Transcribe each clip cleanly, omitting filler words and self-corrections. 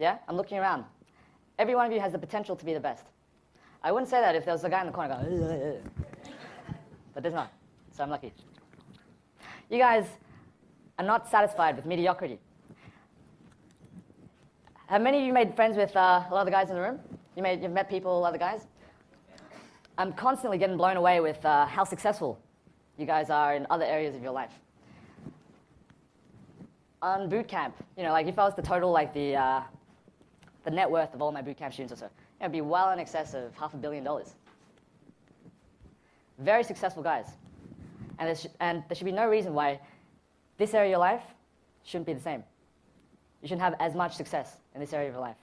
Yeah? I'm looking around. Every one of you has the potential to be the best. I wouldn't say that if there was a guy in the corner going, ugh. But there's not. So I'm lucky. You guys are not satisfied with mediocrity. Have many of you made friends with a lot of the guys in the room? You've met people, a lot of the guys? I'm constantly getting blown away with how successful you guys are in other areas of your life. On boot camp, like if I was to total like the net worth of all my boot camp students or so, it'd be well in excess of $500 million. Very successful guys. And there should be no reason why this area of your life shouldn't be the same. You shouldn't have as much success in this area of your life.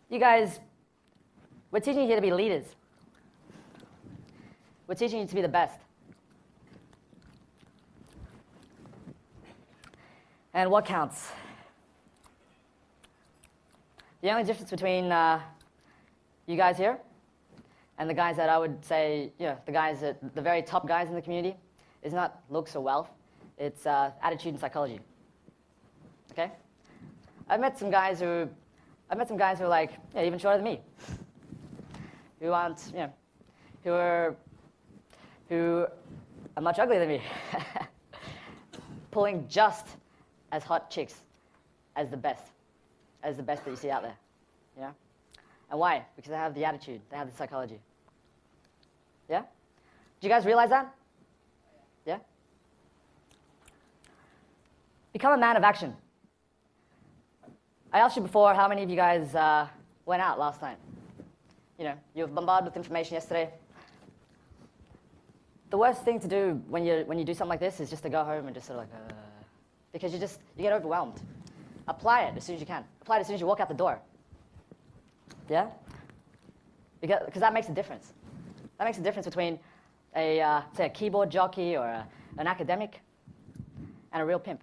You guys, we're teaching you here to be leaders. We're teaching you to be the best. And what counts? The only difference between you guys here and the guys that I would say, the guys at the very top guys in the community, is not looks or wealth. It's attitude and psychology. Okay? I've met some guys who are like, even shorter than me, who aren't, who are much uglier than me, pulling just as hot chicks as the best that you see out there. And why? Because they have the attitude, they have the psychology. Yeah? Do you guys realize that? Yeah? Become a man of action. I asked you before how many of you guys went out last night. You were bombarded with information yesterday. The worst thing to do when you do something like this is just to go home and just sort of like, because you get overwhelmed. Apply it as soon as you can. Apply it as soon as you walk out the door. Yeah? Because that makes a difference. That makes a difference between say a keyboard jockey or an academic and a real pimp.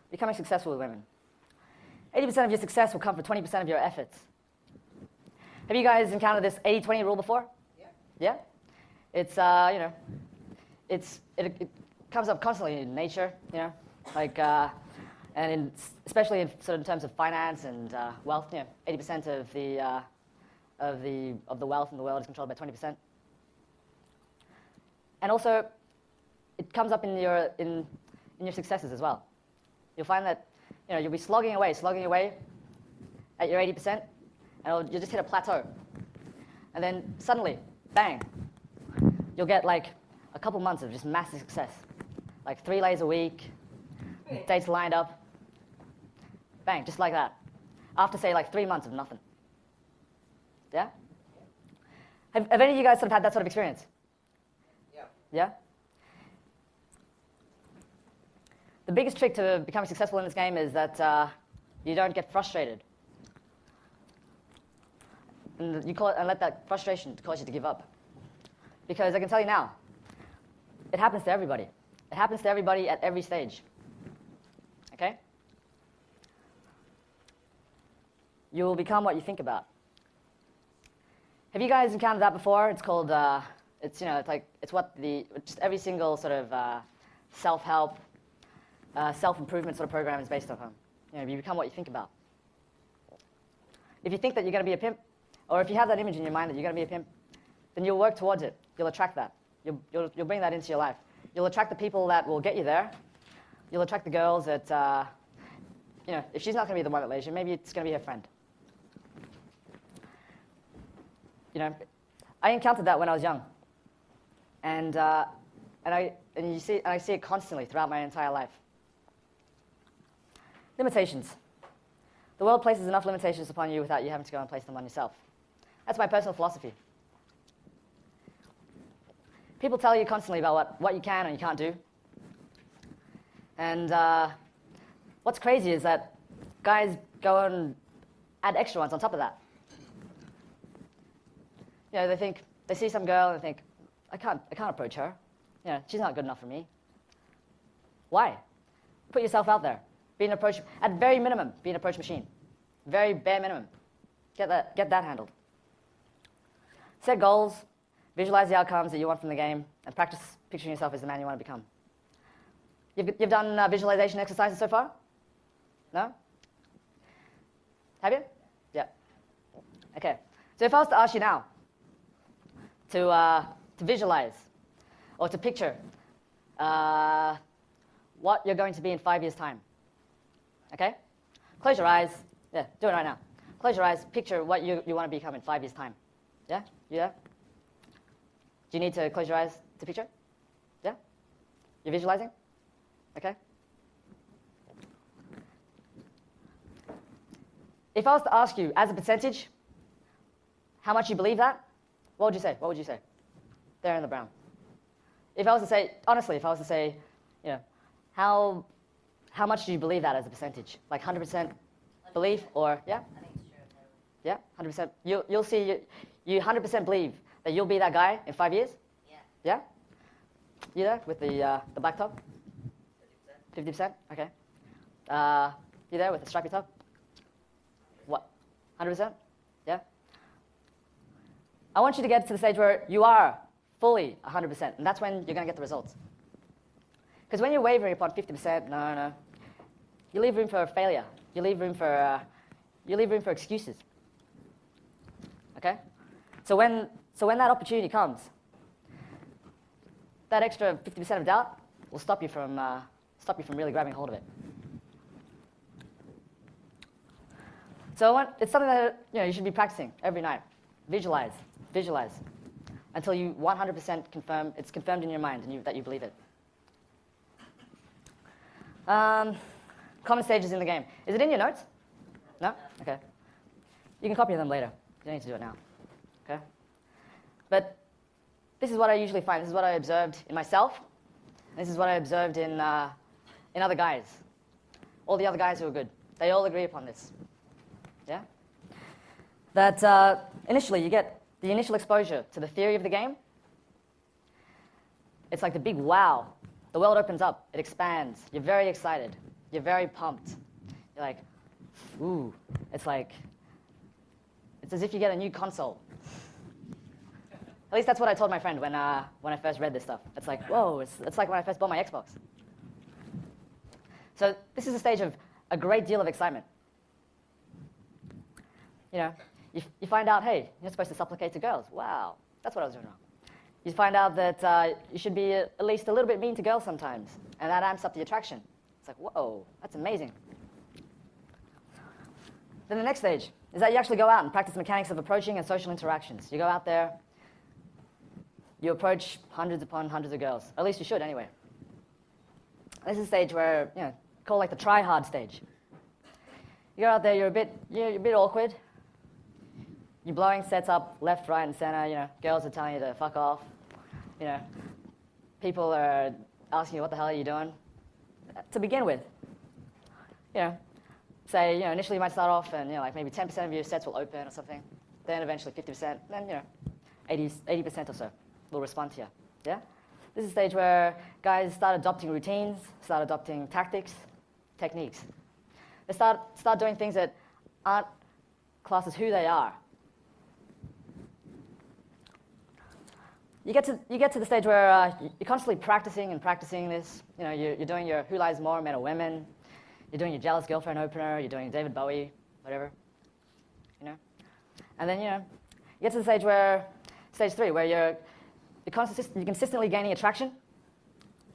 Becoming successful with women. 80% of your success will come from 20% of your efforts. Have you guys encountered this 80-20 rule before? Yeah? It's, it comes up constantly in nature, like, and especially in terms of finance and wealth, 80% of the wealth in the world is controlled by 20%. And also, it comes up in your successes as well. You'll find that you'll be slogging away at your 80%, and you'll just hit a plateau. And then suddenly, bang, you'll get like a couple months of just massive success. Like 3 lays a week, dates lined up, bang, just like that. After, say, like 3 months of nothing. Yeah? Have any of you guys sort of had that sort of experience? Yeah. Yeah? The biggest trick to becoming successful in this game is that you don't get frustrated. And let that frustration cause you to give up. Because I can tell you now, it happens to everybody. It happens to everybody at every stage. Okay? You will become what you think about. Have you guys encountered that before? It's called, it's what just every single sort of self-help, self-improvement sort of program is based upon. You become what you think about. If you think that you're going to be a pimp, or if you have that image in your mind that you're going to be a pimp, then you'll work towards it. You'll attract that. You'll bring that into your life. You'll attract the people that will get you there. You'll attract the girls that, if she's not going to be the one that lays you, maybe it's going to be her friend. I encountered that when I was young, and I see it constantly throughout my entire life. Limitations. The world places enough limitations upon you without you having to go and place them on yourself. That's my personal philosophy. People tell you constantly about what you can and you can't do. And what's crazy is that guys go and add extra ones on top of that. They see some girl and they think, I can't approach her. She's not good enough for me. Why? Put yourself out there. Be an approach, at very minimum, be an approach machine. Very bare minimum. Get that handled. Set goals, visualize the outcomes that you want from the game, and practice picturing yourself as the man you want to become. You've done visualization exercises so far? No? Have you? Yeah. Okay. So if I was to ask you now to visualize or to picture what you're going to be in 5 years' time, okay? Close your eyes. Yeah, do it right now. Close your eyes. Picture what you want to become in 5 years' time. Yeah? You there? Do you need to close your eyes to picture? Yeah? You're visualizing? Okay. If I was to ask you as a percentage how much you believe that, what would you say? What would you say? There in the brown. If I was to say, honestly, if I was to say, you know, how much do you believe that as a percentage? Like 100% belief or, yeah? I think it's true. Yeah, 100%. You'll see, you 100% believe that you'll be that guy in 5 years? Yeah. Yeah? You there with the black top? 50%. 50%? Okay. You there with the stripy top? What? 100%? Yeah? I want you to get to the stage where you are fully 100%, and that's when you're going to get the results. Because when you're wavering upon 50%, no, you leave room for failure. You leave room for excuses. Okay? So when that opportunity comes, that extra 50% of doubt will stop you from really grabbing hold of it. So it's something that you should be practicing every night. Visualize, until you 100% confirm it's confirmed in your mind and that you believe it. Common stages in the game. Is it in your notes? No? Okay. You can copy them later. You don't need to do it now. Okay? But this is what I usually find. This is what I observed in myself. This is what I observed in other guys. All the other guys who are good. They all agree upon this. Yeah? That initially you get the initial exposure to the theory of the game. It's like the big wow. The world opens up. It expands. You're very excited. You're very pumped. You're like, ooh. It's as if you get a new console. At least that's what I told my friend when I first read this stuff. It's like, whoa, it's like when I first bought my Xbox. So this is a stage of a great deal of excitement. You find out, hey, you're supposed to supplicate to girls. Wow, that's what I was doing wrong. You find out that you should be at least a little bit mean to girls sometimes, and that amps up the attraction. It's like, whoa, that's amazing. Then the next stage is that you actually go out and practice the mechanics of approaching and social interactions. You go out there, you approach hundreds upon hundreds of girls. At least you should, anyway. This is a stage where, called like the try-hard stage. You go out there, you're a bit awkward. You're blowing sets up left, right, and center. Girls are telling you to fuck off. People are asking you what the hell are you doing. To begin with, say initially you might start off and like maybe 10% of your sets will open or something. Then eventually 50%. Then 80% or so will respond to you. Yeah. This is a stage where guys start adopting routines, start adopting tactics, techniques. They start doing things that aren't classed as who they are. You get to the stage where you're constantly practicing this. You're doing your Who Lies More, Men or Women. You're doing your Jealous Girlfriend opener. You're doing David Bowie, whatever. And then you get to the stage where stage 3, where you're consistently gaining attraction,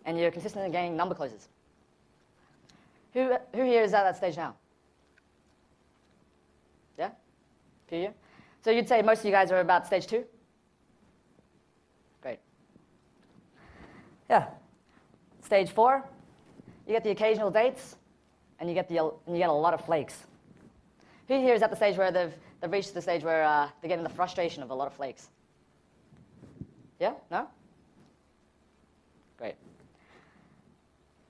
and you're consistently gaining number closes. Who here is at that stage now? Yeah, a few of you. So you'd say most of you guys are about stage 2. Great. Yeah. Stage 4, you get the occasional dates, and you get a lot of flakes. Who here is at the stage where they've reached the stage where they're getting the frustration of a lot of flakes? Yeah? No? Great.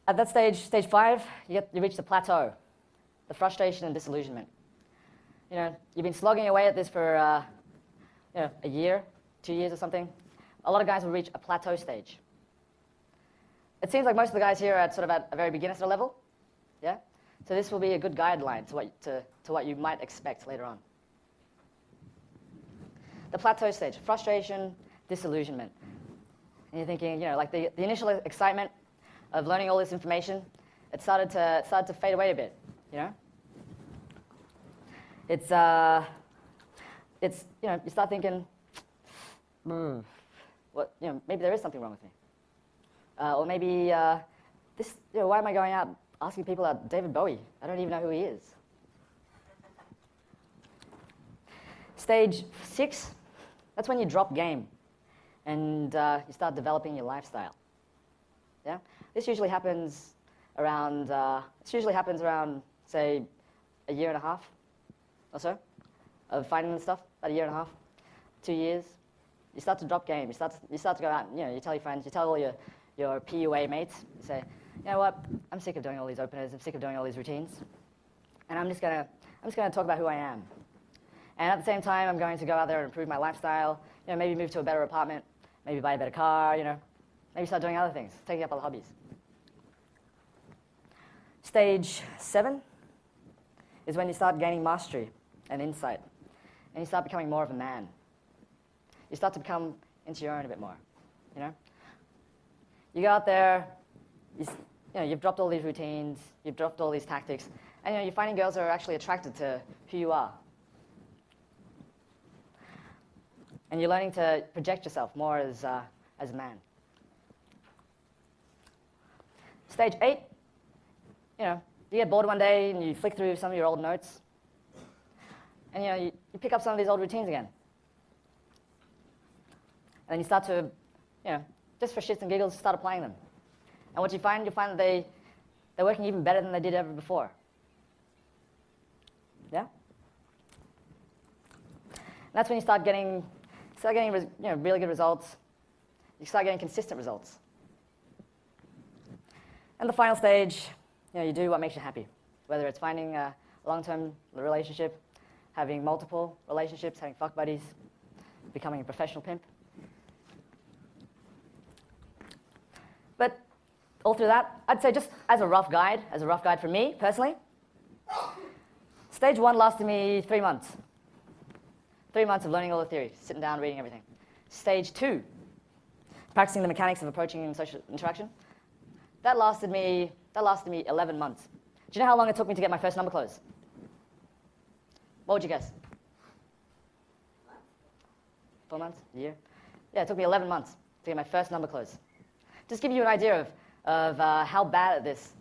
At that stage, stage 5, you reach the plateau, the frustration and disillusionment. You've been slogging away at this for a year, 2 years or something. A lot of guys will reach a plateau stage. It seems like most of the guys here are at a very beginner sort of level. Yeah? So this will be a good guideline to what you might expect later on. The plateau stage, frustration, disillusionment. And you're thinking, like the initial excitement, of learning all this information, it started to fade away a bit, you know? It's you know, you start thinking, what, you know, maybe there is something wrong with me. Or maybe this, you know, why am I going out asking people about David Bowie? I don't even know who he is. Stage 6, that's when you drop game and you start developing your lifestyle. Yeah, this usually happens around say a year and a half or so of finding this stuff. About a year and a half, 2 years. You start to drop game. You start to go out. And, you know, you tell your friends. You tell all your PUA mates. You say, you know what? I'm sick of doing all these openers. I'm sick of doing all these routines, and I'm just gonna talk about who I am. And at the same time, I'm going to go out there and improve my lifestyle. You know, maybe move to a better apartment. Maybe buy a better car. You know, maybe start doing other things, taking up other hobbies. Stage 7 is when you start gaining mastery and insight, and you start becoming more of a man. You start to become into your own a bit more, you know? You go out there, you know, you've dropped all these routines, you've dropped all these tactics, and you know, you're finding girls that are actually attracted to who you are. And you're learning to project yourself more as a man. Stage 8, you know, you get bored one day and you flick through some of your old notes, and you know, you pick up some of these old routines again. And then you start to, you know, just for shits and giggles, start applying them. And what you find, you'll find that they're working even better than they did ever before. Yeah? And that's when you start getting you know, really good results. You start getting consistent results. And the final stage, you know, you do what makes you happy. Whether it's finding a long-term relationship, having multiple relationships, having fuck buddies, becoming a professional pimp. But all through that, I'd say just as a rough guide for me, personally, stage 1 lasted me 3 months. 3 months of learning all the theory, sitting down, reading everything. Stage 2, practicing the mechanics of approaching and social interaction, that lasted me 11 months. Do you know how long it took me to get my first number close? What would you guess? 4 months? A year? Yeah, it took me 11 months to get my first number close. Just give you an idea of how bad at this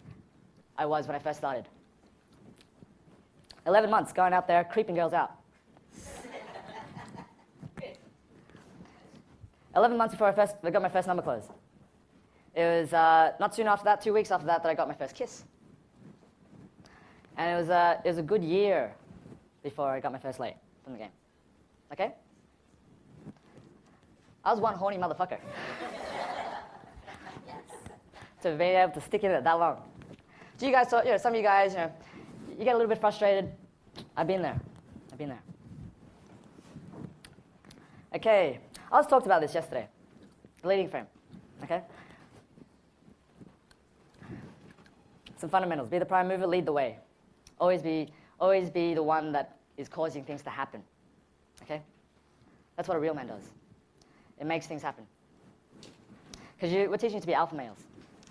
I was when I first started. 11 months going out there, creeping girls out. 11 months before I got my first number close. It was not soon after that, 2 weeks after that I got my first kiss. And it was a good year before I got my first lay from the game. Okay? I was one horny motherfucker. To be able to stick in it that long. So you guys, you know, some of you guys, you know, you get a little bit frustrated. I've been there. Okay, I was talked about this yesterday. The leading frame. Okay. Some fundamentals. Be the prime mover. Lead the way. Always be the one that is causing things to happen. Okay. That's what a real man does. It makes things happen. Because we're teaching you to be alpha males.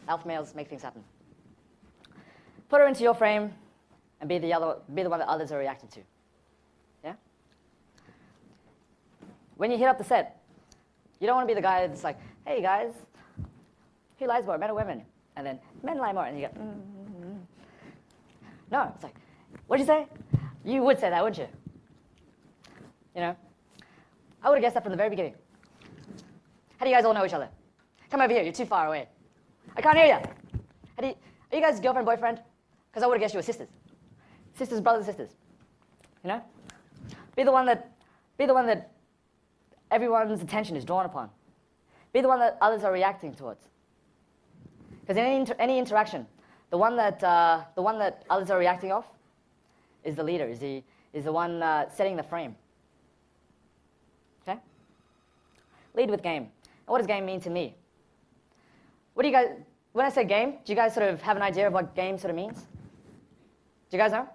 Alpha males make things happen. Put her into your frame and be the one that others are reacting to. Yeah? When you hit up the set, you don't want to be the guy that's like, hey guys, who lies more, men or women? And then, men lie more. And you go, No, it's like, what'd you say? You would say that, wouldn't you? You know? I would have guessed that from the very beginning. How do you guys all know each other? Come over here, you're too far away. I can't hear you. Are you guys girlfriend, boyfriend? Because I would have guessed you were sisters. Sisters, brothers, sisters. You know? Be the one that everyone's attention is drawn upon. Be the one that others are reacting towards. Because in any interaction, the one that others are reacting off is the leader, is the one setting the frame. Okay? Lead with game. And what does game mean to me? What do you guys, when I say game, do you guys sort of have an idea of what game sort of means? Do you guys know?